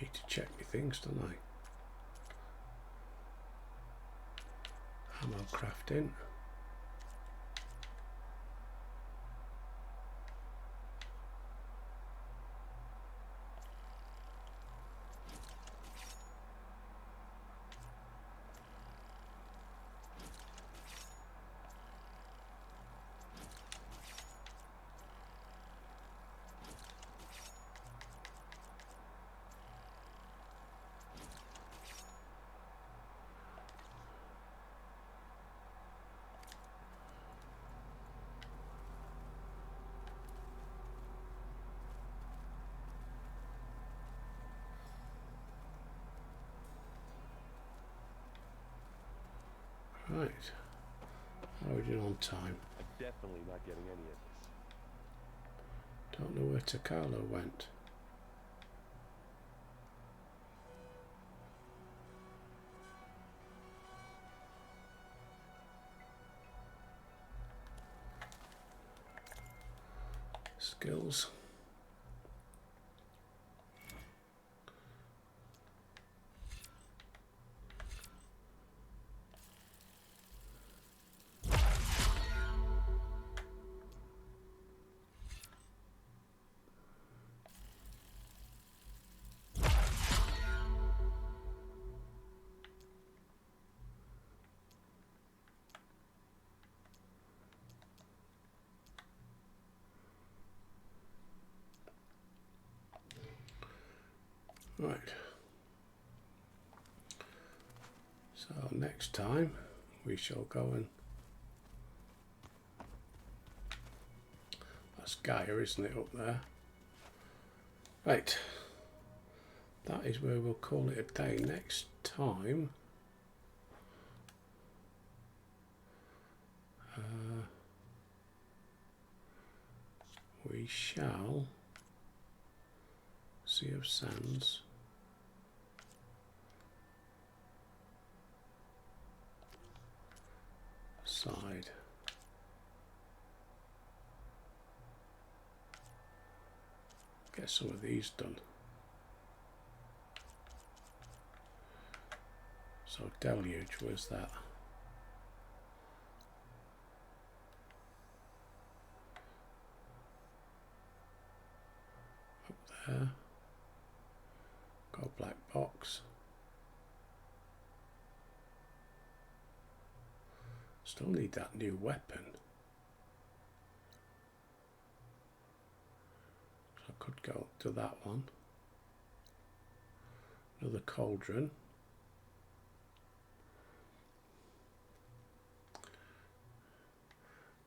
Need to check my things, don't I? Ammo crafting. Right. How are we doing on time? I'm definitely not getting any of this. Don't know where Takalo went. Skills. Right. So next time we shall go and... That's Gaia, isn't it, up there? Right. That is where we'll call it a day. Next time... we shall... Sea of Sands. Side. Get some of these done. So Deluge, where's that? Up there. Go black box. Still need that new weapon. So I could go to that one. Another cauldron. I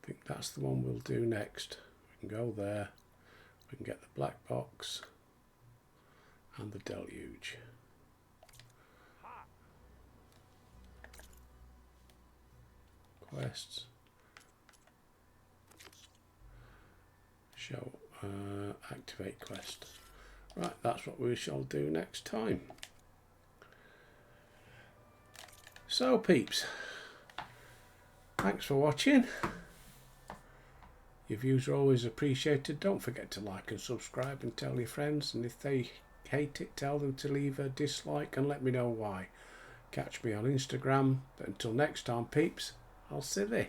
think that's the one we'll do next. We can go there. We can get the black box and the Deluge. Quests. Show activate quest. Right, that's what we shall do next time. So peeps, thanks for watching. Your views are always appreciated. Don't forget to like and subscribe and tell your friends, and if they hate it, tell them to leave a dislike and let me know why. Catch me on Instagram. But until next time peeps, I'll see thee.